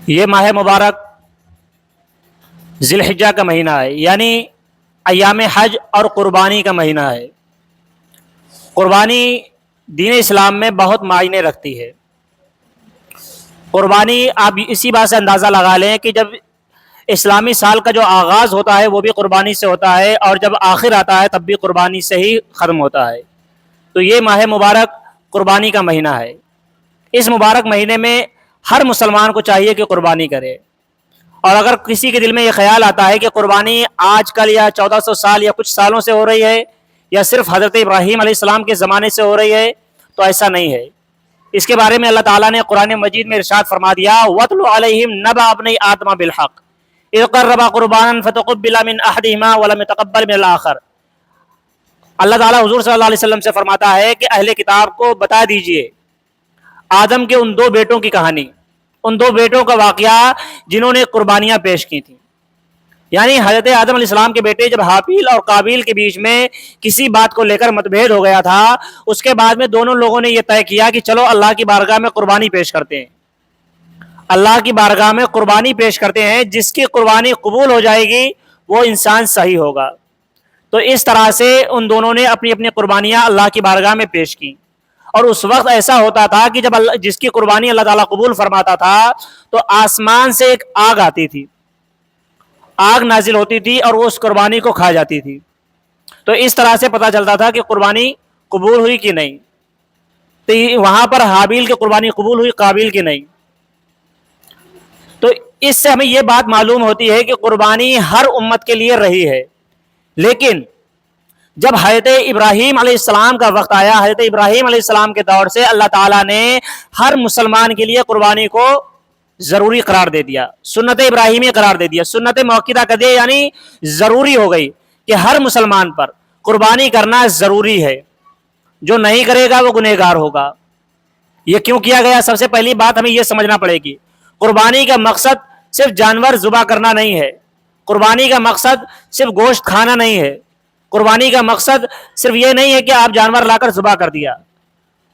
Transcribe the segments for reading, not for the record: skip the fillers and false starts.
یہ ماہ مبارک ذی الحجہ کا مہینہ ہے، یعنی ایام حج اور قربانی کا مہینہ ہے۔ قربانی دین اسلام میں بہت معنی رکھتی ہے۔ قربانی آپ اسی بات سے اندازہ لگا لیں کہ جب اسلامی سال کا جو آغاز ہوتا ہے وہ بھی قربانی سے ہوتا ہے، اور جب آخر آتا ہے تب بھی قربانی سے ہی ختم ہوتا ہے۔ تو یہ ماہ مبارک قربانی کا مہینہ ہے۔ اس مبارک مہینے میں ہر مسلمان کو چاہیے کہ قربانی کرے، اور اگر کسی کے دل میں یہ خیال آتا ہے کہ قربانی آج کل یا 1400 سال یا کچھ سالوں سے ہو رہی ہے، یا صرف حضرت ابراہیم علیہ السلام کے زمانے سے ہو رہی ہے، تو ایسا نہیں ہے۔ اس کے بارے میں اللہ تعالیٰ نے قرآن مجید میں ارشاد فرما دیا، وَاتْلُ عَلَيْهِمْ نَبَأَ ابْنَيْ آدَمَ بِالْحَقِّ إِذْ قَرَّبَا قُرْبَانًا فَتُقُبِّلَ مِنْ أَحَدِهِمَا وَلَمْ يُتَقَبَّلْ مِنَ الْآخَرِ۔ اللہ تعالیٰ حضور صلی اللہ علیہ وسلم سے فرماتا ہے کہ اہل کتاب کو بتا دیجئے آدم کے ان دو بیٹوں کی کہانی، ان دو بیٹوں کا واقعہ جنہوں نے قربانیاں پیش کی تھیں۔ یعنی حضرت آدم علیہ السلام کے بیٹے جب حابیل اور قابیل کے بیچ میں کسی بات کو لے کر متبھید ہو گیا تھا، اس کے بعد میں دونوں لوگوں نے یہ طے کیا کہ چلو اللہ کی بارگاہ میں قربانی پیش کرتے ہیں، اللہ کی بارگاہ میں قربانی پیش کرتے ہیں، جس کی قربانی قبول ہو جائے گی وہ انسان صحیح ہوگا۔ تو اس طرح سے ان دونوں نے اپنی اپنی قربانیاں اللہ کی بارگاہ میں پیش کی، اور اس وقت ایسا ہوتا تھا کہ جب جس کی قربانی اللہ تعالیٰ قبول فرماتا تھا تو آسمان سے ایک آگ آتی تھی، آگ نازل ہوتی تھی اور وہ اس قربانی کو کھا جاتی تھی۔ تو اس طرح سے پتہ چلتا تھا کہ قربانی قبول ہوئی کہ نہیں۔ تو وہاں پر حابیل کی قربانی قبول ہوئی، قابیل کی نہیں۔ تو اس سے ہمیں یہ بات معلوم ہوتی ہے کہ قربانی ہر امت کے لیے رہی ہے، لیکن جب حضرت ابراہیم علیہ السلام کا وقت آیا، حضرت ابراہیم علیہ السلام کے دور سے اللہ تعالیٰ نے ہر مسلمان کے لیے قربانی کو ضروری قرار دے دیا، سنت ابراہیمی قرار دے دیا، سنت موقدہ کر دیا، یعنی ضروری ہو گئی کہ ہر مسلمان پر قربانی کرنا ضروری ہے، جو نہیں کرے گا وہ گنہگار ہوگا۔ یہ کیوں کیا گیا؟ سب سے پہلی بات ہمیں یہ سمجھنا پڑے گی، قربانی کا مقصد صرف جانور ذبح کرنا نہیں ہے، قربانی کا مقصد صرف گوشت کھانا نہیں ہے، قربانی کا مقصد صرف یہ نہیں ہے کہ آپ جانور لا کر ذبح کر دیا۔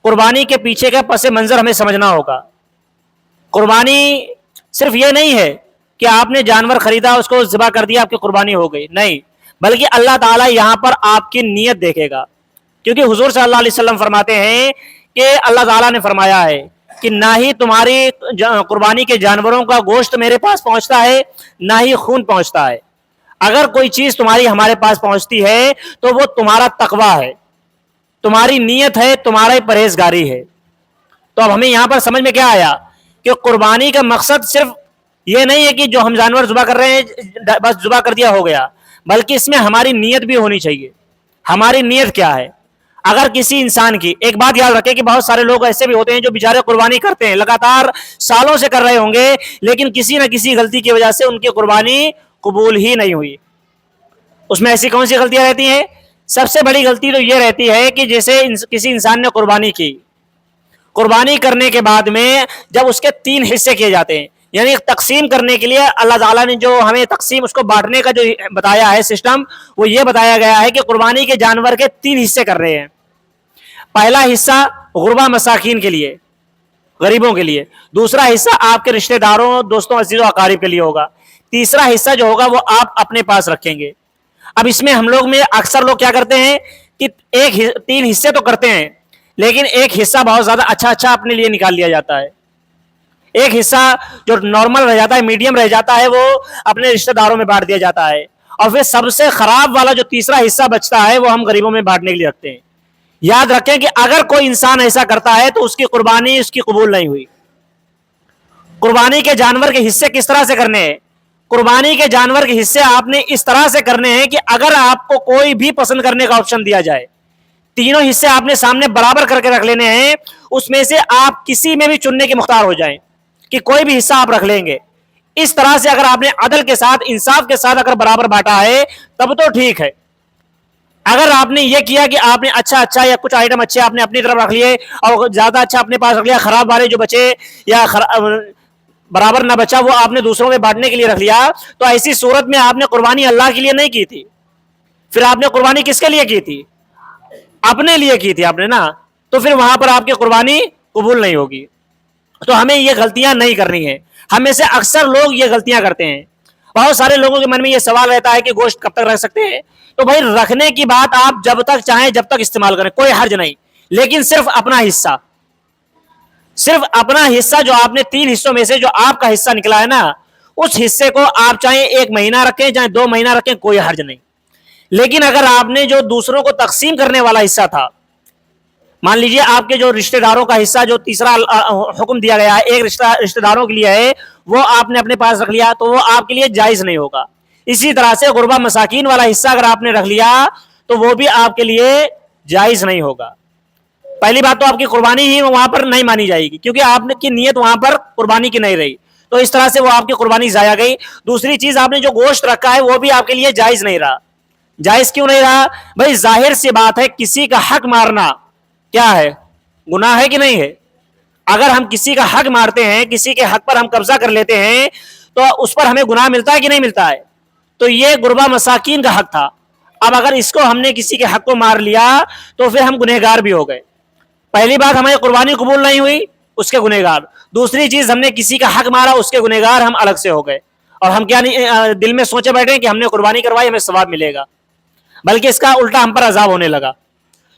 قربانی کے پیچھے کا پس منظر ہمیں سمجھنا ہوگا۔ قربانی صرف یہ نہیں ہے کہ آپ نے جانور خریدا، اس کو ذبح کر دیا، آپ کی قربانی ہو گئی، نہیں، بلکہ اللہ تعالیٰ یہاں پر آپ کی نیت دیکھے گا، کیونکہ حضور صلی اللہ علیہ وسلم فرماتے ہیں کہ اللہ تعالیٰ نے فرمایا ہے کہ نہ ہی تمہاری قربانی کے جانوروں کا گوشت میرے پاس پہنچتا ہے، نہ ہی خون پہنچتا ہے۔ اگر کوئی چیز تمہاری ہمارے پاس پہنچتی ہے تو وہ تمہارا تقویٰ ہے، تمہاری نیت ہے، تمہاری پرہیزگاری ہے۔ تو اب ہمیں یہاں پر سمجھ میں کیا آیا کہ قربانی کا مقصد صرف یہ نہیں ہے کہ جو ہم جانور ذبح کر رہے ہیں بس ذبح کر دیا ہو گیا، بلکہ اس میں ہماری نیت بھی ہونی چاہیے۔ ہماری نیت کیا ہے؟ اگر کسی انسان کی، ایک بات یاد رکھیں کہ بہت سارے لوگ ایسے بھی ہوتے ہیں جو بیچارے قربانی کرتے ہیں، لگاتار سالوں سے کر رہے ہوں گے، لیکن کسی نہ کسی غلطی کی وجہ سے ان کی قربانی قبول ہی نہیں ہوئی۔ اس میں ایسی کون سی غلطیاں رہتی ہیں؟ سب سے بڑی غلطی تو یہ رہتی ہے کہ جیسے کسی انسان نے قربانی کی، قربانی کرنے کے بعد میں جب اس کے 3 حصے کیے جاتے ہیں، یعنی تقسیم کرنے کے لیے اللہ تعالیٰ نے جو ہمیں تقسیم، اس کو بانٹنے کا جو بتایا ہے سسٹم، وہ یہ بتایا گیا ہے کہ قربانی کے جانور کے 3 حصے کر رہے ہیں۔ پہلا حصہ غربا مساکین کے لیے، غریبوں کے لیے، دوسرا حصہ آپ کے رشتہ داروں، دوستوں، عزیزوں، اقارب کے لیے ہوگا، تیسرا حصہ جو ہوگا وہ آپ اپنے پاس رکھیں گے۔ اب اس میں ہم لوگ میں اکثر لوگ کیا کرتے ہیں کہ 3 حصے تو کرتے ہیں، لیکن ایک حصہ بہت زیادہ اچھا اپنے لیے نکال لیا جاتا ہے، ایک حصہ جو نارمل رہ جاتا ہے، میڈیم رہ جاتا ہے، وہ اپنے رشتہ داروں میں بانٹ دیا جاتا ہے، اور پھر سب سے خراب والا جو تیسرا حصہ بچتا ہے وہ ہم غریبوں میں بانٹنے کے لیے رکھتے ہیں۔ یاد رکھیں کہ اگر کوئی انسان ایسا کرتا ہے تو اس کی قربانی اس کی قبول نہیں ہوئی۔ قربانی کے جانور کے حصے کس طرح سے کرنے ہیں؟ قربانی کے جانور کے حصے آپ نے اس طرح سے کرنے ہیں کہ اگر آپ کو کوئی بھی پسند کرنے کا آپشن دیا جائے، تینوں حصے آپ نے سامنے برابر کر کے رکھ لینے ہیں، اس میں سے آپ کسی میں بھی چننے کے مختار ہو جائیں کہ کوئی بھی حصہ آپ رکھ لیں گے۔ اس طرح سے اگر آپ نے عدل کے ساتھ، انصاف کے ساتھ اگر برابر بانٹا ہے تب تو ٹھیک ہے۔ اگر آپ نے یہ کیا کہ آپ نے اچھا یا کچھ آئٹم اچھے آپ نے اپنی طرف رکھ لیے اور زیادہ اچھا اپنے پاس رکھ لیا، خراب والے جو بچے یا برابر نہ بچا وہ آپ نے دوسروں میں بانٹنے کے لیے رکھ لیا، تو ایسی صورت میں آپ نے قربانی اللہ کے لیے نہیں کی تھی، پھر آپ نے قربانی کس کے لیے کی تھی؟ اپنے لیے کی تھی آپ نے نا، تو پھر وہاں پر آپ کی قربانی قبول نہیں ہوگی۔ تو ہمیں یہ غلطیاں نہیں کرنی ہے. ہم میں سے اکثر لوگ یہ غلطیاں کرتے ہیں. بہت سارے لوگوں کے من میں یہ سوال رہتا ہے کہ گوشت کب تک رکھ سکتے ہیں. تو بھائی رکھنے کی بات آپ جب تک چاہیں جب تک استعمال کریں, کوئی حرج نہیں, لیکن صرف اپنا حصہ, صرف اپنا حصہ جو آپ نے 3 حصوں میں سے جو آپ کا حصہ نکلا ہے نا, اس حصے کو آپ چاہے 1 مہینہ رکھیں چاہے 2 مہینہ رکھیں, کوئی حرج نہیں. لیکن اگر آپ نے جو دوسروں کو تقسیم کرنے والا حصہ تھا, مان لیجئے آپ کے جو رشتہ داروں کا حصہ جو تیسرا حکم دیا گیا ہے ایک رشتہ داروں کے لیے ہے, وہ آپ نے اپنے پاس رکھ لیا تو وہ آپ کے لیے جائز نہیں ہوگا. اسی طرح سے غربا مساکین والا حصہ اگر آپ نے رکھ لیا تو وہ بھی آپ کے لیے جائز نہیں ہوگا. پہلی بات تو آپ کی قربانی ہی وہاں پر نہیں مانی جائے گی, کیونکہ آپ کی نیت وہاں پر قربانی کی نہیں رہی, تو اس طرح سے وہ آپ کی قربانی ضائع گئی. دوسری چیز, آپ نے جو گوشت رکھا ہے وہ بھی آپ کے لیے جائز نہیں رہا. جائز کیوں نہیں رہا؟ بھائی ظاہر سی بات ہے, کسی کا حق مارنا کیا ہے, گناہ ہے کہ نہیں ہے؟ اگر ہم کسی کا حق مارتے ہیں, کسی کے حق پر ہم قبضہ کر لیتے ہیں, تو اس پر ہمیں گناہ ملتا ہے کہ نہیں ملتا ہے؟ تو یہ غربا مساکین کا حق تھا. اب اگر اس کو ہم نے کسی کے حق کو مار لیا تو پھر ہم گنہگار بھی ہو گئے. پہلی بات, ہماری قربانی قبول نہیں ہوئی, اس کے گنہگار. دوسری چیز, ہم نے کسی کا حق مارا, اس کے گنہگار ہم الگ سے ہو گئے. اور ہم کیا نہیں دل میں سوچے بیٹھے کہ ہم نے قربانی کروائی ہمیں ثواب ملے گا, بلکہ اس کا الٹا ہم پر عذاب ہونے لگا.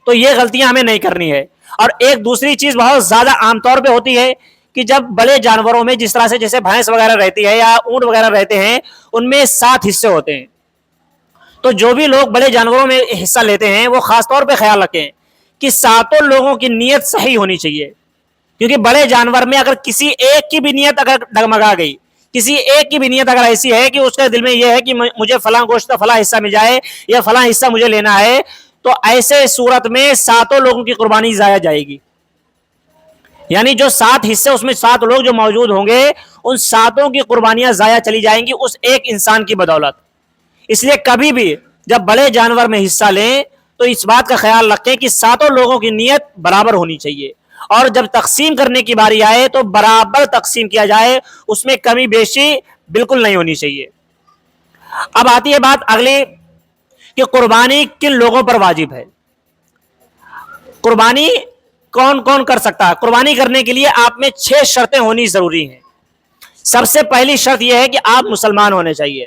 تو یہ غلطیاں ہمیں نہیں کرنی ہے. اور ایک دوسری چیز بہت زیادہ عام طور پہ ہوتی ہے کہ جب بڑے جانوروں میں جس طرح سے جیسے بھینس وغیرہ رہتی ہے یا اونٹ وغیرہ رہتے ہیں, ان میں 7 حصے ہوتے ہیں. تو جو بھی لوگ بڑے جانوروں میں حصہ لیتے ہیں وہ خاص طور پہ خیال رکھیں کہ 7 لوگوں کی نیت صحیح ہونی چاہیے. کیونکہ بڑے جانور میں اگر کسی ایک کی بھی نیت اگر ڈگمگا گئی, کسی ایک کی بھی نیت اگر ایسی ہے کہ اس کے دل میں یہ ہے کہ مجھے فلاں گوشت کا فلاں حصہ مل جائے یا فلاں حصہ مجھے لینا ہے, تو ایسے صورت میں 7 لوگوں کی قربانی ضائع جائے گی. یعنی جو 7 حصے, اس میں 7 لوگ جو موجود ہوں گے, ان 7 کی قربانیاں ضائع چلی جائیں گی اس ایک انسان کی بدولت. اس لیے کبھی بھی جب بڑے جانور میں حصہ لیں تو اس بات کا خیال رکھیں کہ 7 لوگوں کی نیت برابر ہونی چاہیے, اور جب تقسیم کرنے کی باری آئے تو برابر تقسیم کیا جائے, اس میں کمی بیشی بالکل نہیں ہونی چاہیے. اب آتی ہے بات اگلی کہ قربانی کن لوگوں پر واجب ہے. قربانی کون کون کر سکتا ہے؟ قربانی کرنے کے لیے آپ میں 6 شرطیں ہونی ضروری ہیں. سب سے پہلی شرط یہ ہے کہ آپ مسلمان ہونے چاہیے.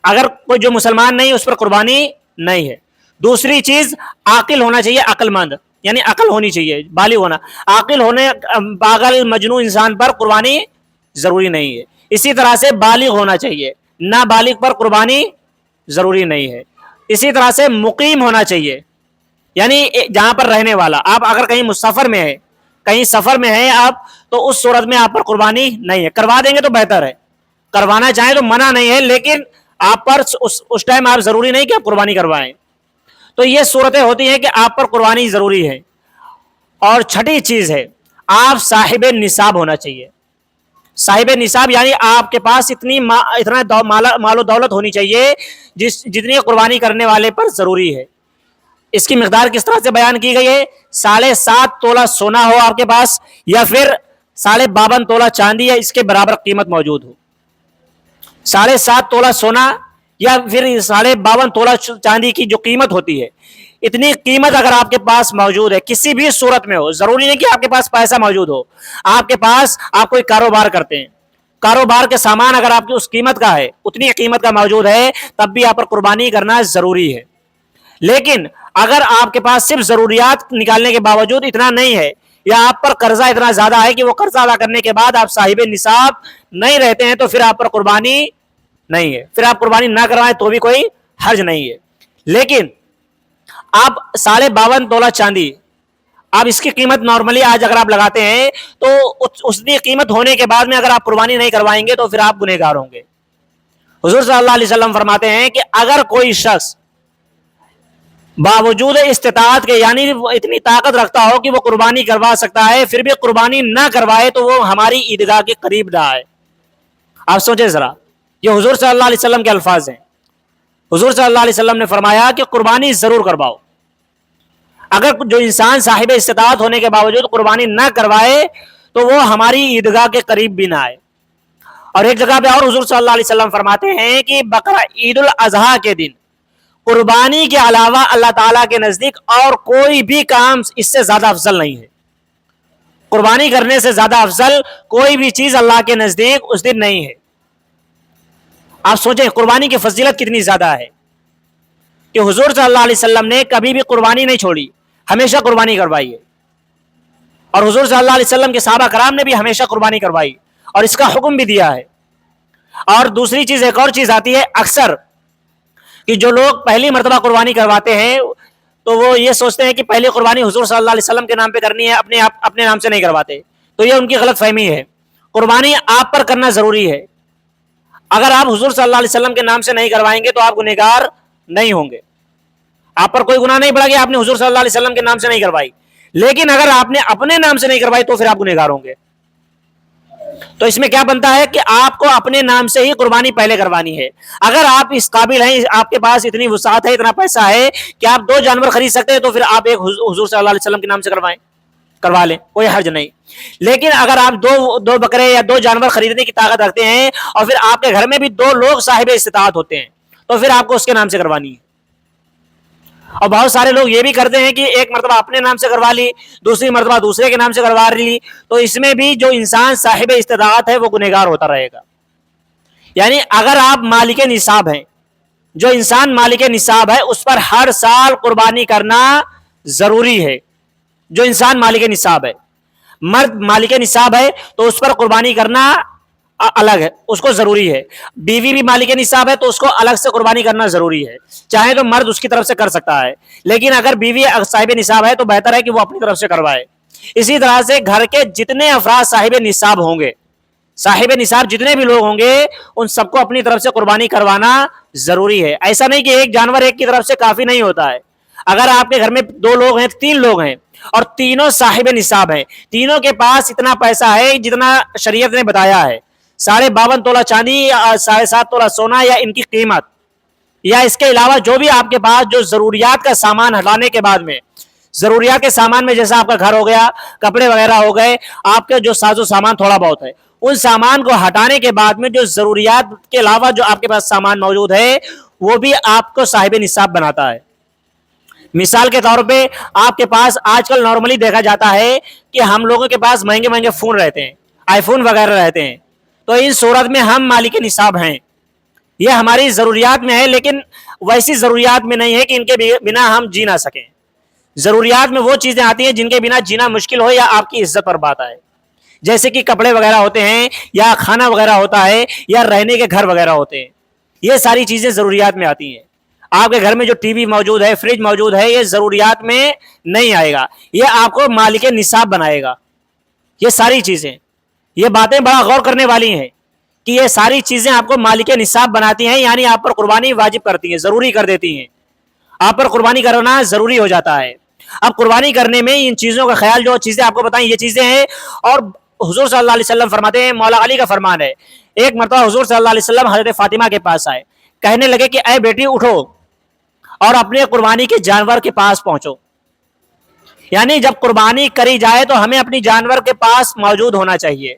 اگر کوئی جو مسلمان نہیں اس پر قربانی نہیں ہے. دوسری چیز, عاقل ہونا چاہیے, عقل مند, یعنی عقل ہونی چاہیے, بالغ ہونا. عاقل ہونے, پاگل مجنون انسان پر قربانی ضروری نہیں ہے. اسی طرح سے بالغ ہونا چاہیے, نابالغ پر قربانی ضروری نہیں ہے. اسی طرح سے مقیم ہونا چاہیے, یعنی جہاں پر رہنے والا. آپ اگر کہیں مسافر میں ہے, کہیں سفر میں ہے آپ, تو اس صورت میں آپ پر قربانی نہیں ہے. کروا دیں گے تو بہتر ہے, کروانا چاہیں تو منع نہیں ہے, لیکن آپ پر اس ٹائم آپ ضروری نہیں کہ آپ قربانی کروائیں. تو یہ صورتیں ہوتی ہیں کہ آپ پر قربانی ضروری ہے. اور چھٹی چیز ہے, آپ صاحب نصاب ہونا چاہیے. صاحب نصاب یعنی آپ کے پاس اتنا مال و دولت ہونی چاہیے جتنی قربانی کرنے والے پر ضروری ہے. اس کی مقدار کس طرح سے بیان کی گئی ہے؟ 7.5 تولہ سونا ہو آپ کے پاس, یا پھر 52.5 تولہ چاندی یا اس کے برابر قیمت موجود ہو. 7.5 تولہ سونا یا پھر 52.5 تولہ چاندی کی جو قیمت ہوتی ہے, اتنی قیمت اگر آپ کے پاس موجود ہے کسی بھی صورت میں ہو, ضروری نہیں کہ آپ کے پاس پیسہ موجود ہو, آپ کے پاس آپ کوئی کاروبار کرتے ہیں, کاروبار کے سامان اگر آپ کی اس قیمت کا ہے, اتنی قیمت کا موجود ہے, تب بھی آپ پر قربانی کرنا ضروری ہے. لیکن اگر آپ کے پاس صرف ضروریات نکالنے کے باوجود اتنا نہیں ہے, یا آپ پر قرضہ اتنا زیادہ ہے کہ وہ قرضہ ادا کرنے کے بعد آپ صاحب نصاب نہیں رہتے ہیں, تو پھر آپ پر قربانی نہیں ہے. پھر آپ قربانی نہ کروائیں تو بھی کوئی حرج نہیں ہے. لیکن آپ 52.5 تولہ چاندی, آپ اس کی قیمت نارملی آج اگر آپ لگاتے ہیں تو اس کی قیمت ہونے کے بعد میں اگر آپ قربانی نہیں کروائیں گے تو پھر آپ گنہگار ہوں گے. حضور صلی اللہ علیہ وسلم فرماتے ہیں کہ اگر کوئی شخص باوجود استطاعت کے, یعنی اتنی طاقت رکھتا ہو کہ وہ قربانی کروا سکتا ہے, پھر بھی قربانی نہ کروائے تو وہ ہماری عیدگاہ کے قریب نہ آئے. آپ سوچیں ذرا, یہ حضور صلی اللہ علیہ وسلم کے الفاظ ہیں. حضور صلی اللہ علیہ وسلم نے فرمایا کہ قربانی ضرور کرواؤ. اگر جو انسان صاحب استطاعت ہونے کے باوجود قربانی نہ کروائے تو وہ ہماری عیدگاہ کے قریب بھی نہ آئے. اور ایک جگہ پہ اور حضور صلی اللہ علیہ وسلم فرماتے ہیں کہ بقرہ عید الاضحیٰ کے دن قربانی کے علاوہ اللہ تعالیٰ کے نزدیک اور کوئی بھی کام اس سے زیادہ افضل نہیں ہے. قربانی کرنے سے زیادہ افضل کوئی بھی چیز اللہ کے نزدیک اس دن نہیں ہے. آپ سوچیں قربانی کی فضیلت کتنی زیادہ ہے کہ حضور صلی اللہ علیہ وسلم نے کبھی بھی قربانی نہیں چھوڑی, ہمیشہ قربانی کروائی ہے. اور حضور صلی اللہ علیہ وسلم کے صحابہ کرام نے بھی ہمیشہ قربانی کروائی اور اس کا حکم بھی دیا ہے. اور دوسری چیز, ایک اور چیز آتی ہے, اکثر کہ جو لوگ پہلی مرتبہ قربانی کرواتے ہیں تو وہ یہ سوچتے ہیں کہ پہلی قربانی حضور صلی اللہ علیہ وسلم کے نام پہ کرنی ہے, اپنے نام سے نہیں کرواتے. تو یہ ان کی غلط فہمی ہے. قربانی آپ پر کرنا ضروری ہے. اگر آپ حضور صلی اللہ علیہ وسلم کے نام سے نہیں کروائیں گے تو آپ گنہگار نہیں ہوں گے, آپ پر کوئی گناہ نہیں پڑا کہ آپ نے حضور صلی اللہ علیہ وسلم کے نام سے نہیں کروائی. لیکن اگر آپ نے اپنے نام سے نہیں کروائی تو پھر آپ گنہگار ہوں گے. تو اس میں کیا بنتا ہے کہ آپ کو اپنے نام سے ہی قربانی پہلے کروانی ہے. اگر آپ اس قابل ہیں, آپ کے پاس اتنی وسعت ہے, اتنا پیسہ ہے کہ آپ 2 جانور خرید سکتے ہیں, تو پھر آپ ایک حضور صلی اللہ علیہ وسلم کے نام سے کروا لیں, کوئی حرج نہیں. لیکن اگر آپ 2 بکرے یا 2 جانور خریدنے کی طاقت رکھتے ہیں اور پھر آپ کے گھر میں بھی 2 لوگ صاحب استطاعت ہوتے ہیں تو پھر آپ کو اس کے نام سے کروانی ہے. اور بہت سارے لوگ یہ بھی کرتے ہیں کہ ایک مرتبہ اپنے نام سے کروا لی, دوسری مرتبہ دوسرے کے نام سے کروا لی, تو اس میں بھی جو انسان صاحب استطاعت ہے وہ گنہگار ہوتا رہے گا. یعنی اگر آپ مالک نصاب ہیں, جو انسان مالک نصاب ہے اس پر ہر سال قربانی کرنا ضروری ہے. جو انسان مالک نصاب ہے, مرد مالک نصاب ہے تو اس پر قربانی کرنا الگ ہے, اس کو ضروری ہے. بیوی بھی مالک نصاب ہے تو اس کو الگ سے قربانی کرنا ضروری ہے. چاہے تو مرد اس کی طرف سے کر سکتا ہے, لیکن اگر بیوی صاحب نصاب ہے تو بہتر ہے کہ وہ اپنی طرف سے کروائے. اسی طرح سے گھر کے جتنے افراد صاحب نصاب ہوں گے, صاحب نصاب جتنے بھی لوگ ہوں گے, ان سب کو اپنی طرف سے قربانی کروانا ضروری ہے. ایسا نہیں کہ ایک جانور ایک کی طرف سے کافی نہیں ہوتا ہے. اگر آپ کے گھر میں 2 لوگ ہیں, 3 لوگ ہیں اور تینوں صاحب نصاب ہیں, تینوں کے پاس اتنا پیسہ ہے جتنا شریعت نے بتایا ہے, 52.5 تولہ چاندی, 7.5 تولہ سونا یا ان کی قیمت, یا اس کے علاوہ جو بھی آپ کے پاس جو ضروریات کا سامان ہٹانے کے بعد میں, ضروریات کے سامان میں جیسا آپ کا گھر ہو گیا, کپڑے وغیرہ ہو گئے, آپ کے جو ساز و سامان تھوڑا بہت ہے, ان سامان کو ہٹانے کے بعد میں جو ضروریات کے علاوہ جو آپ کے پاس سامان موجود ہے وہ بھی آپ کو صاحب نصاب بناتا ہے. مثال کے طور پہ آپ کے پاس آج کل نارملی دیکھا جاتا ہے کہ ہم لوگوں کے پاس مہنگے مہنگے فون رہتے ہیں, آئی فون وغیرہ رہتے ہیں, تو ان صورت میں ہم مالک نصاب ہیں, یہ ہماری ضروریات میں ہے, لیکن ویسی ضروریات میں نہیں ہے کہ ان کے بنا ہم جی نہ سکیں. ضروریات میں وہ چیزیں آتی ہیں جن کے بنا جینا مشکل ہو یا آپ کی عزت پر بات آئے, جیسے کہ کپڑے وغیرہ ہوتے ہیں, یا کھانا وغیرہ ہوتا ہے, یا رہنے کے گھر وغیرہ ہوتے ہیں. یہ ساری چیزیں ضروریات میں آتی ہیں. آپ کے گھر میں جو ٹی وی موجود ہے, فریج موجود ہے, یہ ضروریات میں نہیں آئے گا, یہ آپ کو مالک نصاب بنائے گا. یہ ساری چیزیں, یہ باتیں بڑا غور کرنے والی ہیں کہ یہ ساری چیزیں آپ کو مالک نصاب بناتی ہیں, یعنی آپ پر قربانی واجب کرتی ہیں, ضروری کر دیتی ہیں, آپ پر قربانی کرنا ضروری ہو جاتا ہے. اب قربانی کرنے میں ان چیزوں کا خیال, جو چیزیں آپ کو بتائیں یہ چیزیں ہیں. اور حضور صلی اللہ علیہ وسلم فرماتے ہیں, مولا علی کا فرمان ہے, ایک مرتبہ حضور صلی اللہ علیہ وسلم حضرت فاطمہ کے پاس آئے, کہنے لگے کہ اے بیٹی اٹھو اور اپنے قربانی کے جانور کے پاس پہنچو. یعنی جب قربانی کری جائے تو ہمیں اپنی جانور کے پاس موجود ہونا چاہیے.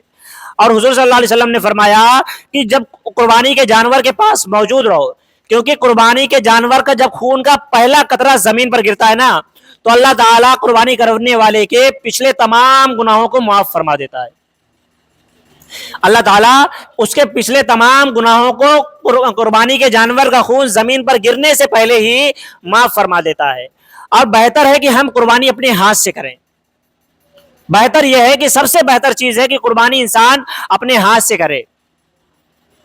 اور حضور صلی اللہ علیہ وسلم نے فرمایا کہ جب قربانی کے جانور کے پاس موجود رہو, کیونکہ قربانی کے جانور کا جب خون کا پہلا قطرہ زمین پر گرتا ہے نا, تو اللہ تعالیٰ قربانی کرنے والے کے پچھلے تمام گناہوں کو معاف فرما دیتا ہے. اللہ تعالیٰ اس کے پچھلے تمام گناہوں کو قربانی کے جانور کا خون زمین پر گرنے سے پہلے ہی معاف فرما دیتا ہے. اور بہتر ہے کہ ہم قربانی اپنے ہاتھ سے کریں. بہتر یہ ہے کہ سب سے بہتر چیز ہے کہ قربانی انسان اپنے ہاتھ سے کرے,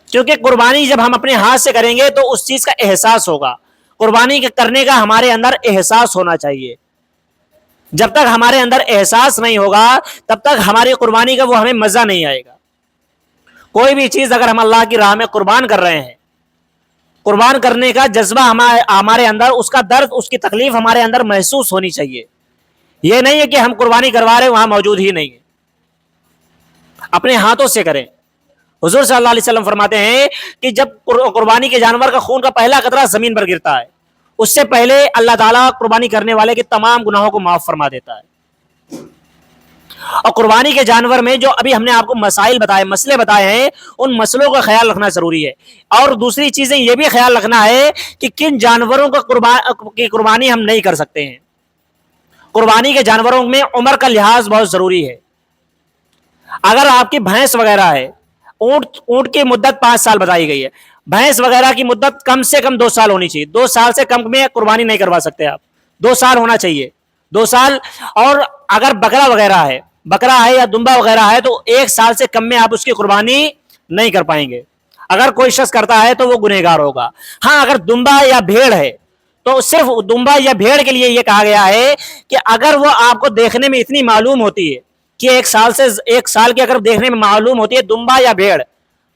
کیونکہ قربانی جب ہم اپنے ہاتھ سے کریں گے تو اس چیز کا احساس ہوگا. قربانی کرنے کا ہمارے اندر احساس ہونا چاہیے. جب تک ہمارے اندر احساس نہیں ہوگا تب تک ہماری قربانی کا وہ ہمیں مزہ نہیں آئے گا. کوئی بھی چیز اگر ہم اللہ کی راہ میں قربان کر رہے ہیں, قربان کرنے کا جذبہ ہمارے اندر, اس کا درد, اس کی تکلیف ہمارے اندر محسوس ہونی چاہیے. یہ نہیں ہے کہ ہم قربانی کروا رہے ہیں وہاں موجود ہی نہیں ہے. اپنے ہاتھوں سے کریں. حضور صلی اللہ علیہ وسلم فرماتے ہیں کہ جب قربانی کے جانور کا خون کا پہلا قطرہ زمین پر گرتا ہے, اس سے پہلے اللہ تعالیٰ قربانی کرنے والے کے تمام گناہوں کو معاف فرما دیتا ہے. اور قربانی کے جانور میں جو ابھی ہم نے آپ کو مسائل بتائے, مسئلے بتائے ہیں, ان مسئلوں کا خیال رکھنا ضروری ہے. اور دوسری چیزیں یہ بھی خیال رکھنا ہے کہ کن جانوروں کی قربانی ہم نہیں کر سکتے ہیں. قربانی کے جانوروں میں عمر کا لحاظ بہت ضروری ہے. اگر آپ کی بھینس وغیرہ ہے، اونٹ کی مدت 5 سال بتائی گئی ہے، بھینس وغیرہ کی مدت کم سے کم 2 سال ہونی چاہیے، 2 سال سے کم میں قربانی نہیں کروا سکتے آپ، 2 سال ہونا چاہیے، 2 سال۔ اور اگر بکرا وغیرہ ہے، بکرا ہے یا دمبا وغیرہ ہے، تو 1 سال سے کم میں آپ اس کی قربانی نہیں کر پائیں گے۔ اگر کوئی شخص کرتا ہے تو وہ گنہگار ہوگا۔ ہاں اگر دمبا یا بھیڑ ہے تو صرف دمبا یا بھیڑ کے لیے یہ کہا گیا ہے کہ اگر وہ آپ کو دیکھنے میں اتنی معلوم ہوتی ہے کہ 1 سال کی اگر دیکھنے میں معلوم ہوتی ہے دمبا یا بھیڑ،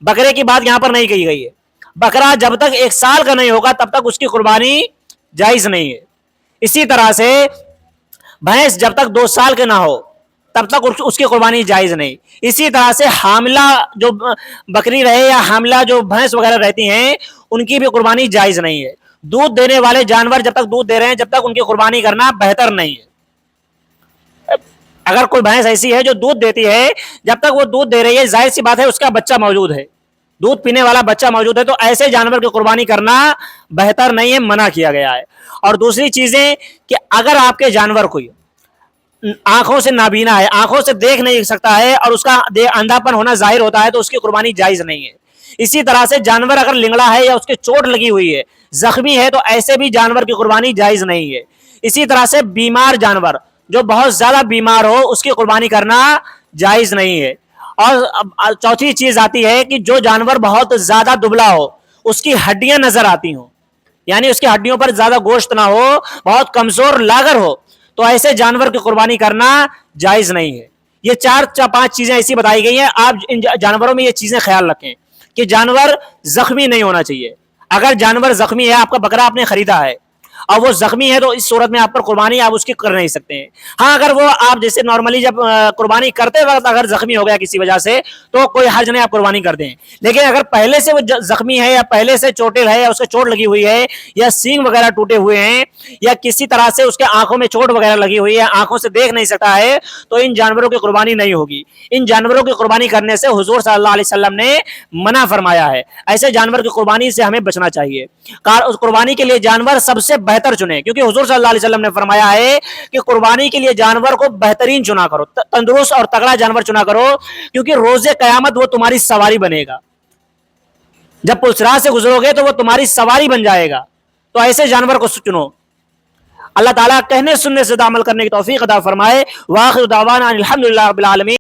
بکرے کی بات یہاں پر نہیں کہی گئی ہے۔ بکرا جب تک 1 سال کا نہیں ہوگا تب تک اس کی قربانی جائز نہیں ہے۔ اسی طرح سے بھینس جب تک 2 سال کے نہ ہو تب تک اس کی قربانی جائز نہیں۔ اسی طرح سے حاملہ جو بکری رہے یا حاملہ جو بھینس وغیرہ رہتی ہیں ان کی بھی قربانی جائز نہیں ہے۔ دودھ دینے والے جانور جب تک دودھ دے رہے ہیں جب تک ان کی قربانی کرنا بہتر نہیں ہے۔ اگر کوئی بھینس ایسی ہے جو دودھ دیتی ہے، جب تک وہ دودھ دے رہی ہے ظاہر سی بات ہے اس کا بچہ موجود ہے، دودھ پینے والا بچہ موجود ہے، تو ایسے جانور کی قربانی کرنا بہتر نہیں ہے، منع کیا گیا ہے۔ اور دوسری چیزیں کہ اگر آپ کے جانور کوئی آنکھوں سے نابینا ہے، آنکھوں سے دیکھ نہیں سکتا ہے اور اس کا اندھا پن ہونا ظاہر ہوتا ہے تو اس کی قربانی جائز نہیں ہے۔ اسی طرح سے جانور اگر لنگڑا ہے یا اس کے چوٹ لگی ہوئی ہے، زخمی ہے، تو ایسے بھی جانور کی قربانی جائز نہیں ہے۔ اسی طرح سے بیمار جانور جو بہت زیادہ بیمار ہو اس کی قربانی کرنا جائز نہیں ہے۔ اور چوتھی چیز آتی ہے کہ جو جانور بہت زیادہ دبلا ہو، اس کی ہڈیاں نظر آتی ہوں، یعنی اس کی ہڈیوں پر زیادہ گوشت نہ ہو، بہت کمزور لاغر ہو، تو ایسے جانور کی قربانی کرنا جائز نہیں ہے۔ یہ 4-5 چیزیں ایسی بتائی گئی ہیں، آپ ان جانوروں میں یہ چیزیں خیال رکھیں کہ جانور زخمی نہیں ہونا چاہیے۔ اگر جانور زخمی ہے، آپ کا بکرا آپ نے خریدا ہے اور وہ زخمی ہے تو اس صورت میں آپ پر قربانی آپ اس کی کر نہیں سکتے ہیں۔ ہاں اگر وہ آپ جیسے نارملی جب قربانی کرتے وقت اگر زخمی ہو گیا کسی وجہ سے تو کوئی حرج نہیں، آپ قربانی کر دیں۔ لیکن اگر پہلے سے وہ زخمی ہے یا پہلے سے چوٹل ہے یا اس کو چوٹ لگی ہوئی ہے یا سینگ وغیرہ ٹوٹے ہوئے ہیں یا کسی طرح سے اس کے آنکھوں میں چوٹ وغیرہ لگی ہوئی ہے، آنکھوں سے دیکھ نہیں سکتا ہے، تو ان جانوروں کی قربانی نہیں ہوگی۔ ان جانوروں کی قربانی کرنے سے حضور صلی اللہ علیہ وسلم نے منع فرمایا ہے۔ ایسے جانور کی قربانی سے ہمیں بچنا چاہیے۔ قربانی کے لیے جانور سب سے بہتر چنیں، کیونکہ حضور صلی اللہ علیہ وسلم نے فرمایا ہے کہ قربانی کے لیے جانور کو بہترین چنا کرو، تندرست اور تگڑا جانور چنا کرو، کیونکہ روز قیامت وہ تمہاری سواری بنے گا۔ جب پلسرات سے گزرو گے تو وہ تمہاری سواری بن جائے گا، تو ایسے جانور کو چنو۔ اللہ تعالیٰ کہنے سننے سے عمل کرنے کی توفیق عطا فرمائے۔ وآخر دعوانا الحمدللہ رب العالمین۔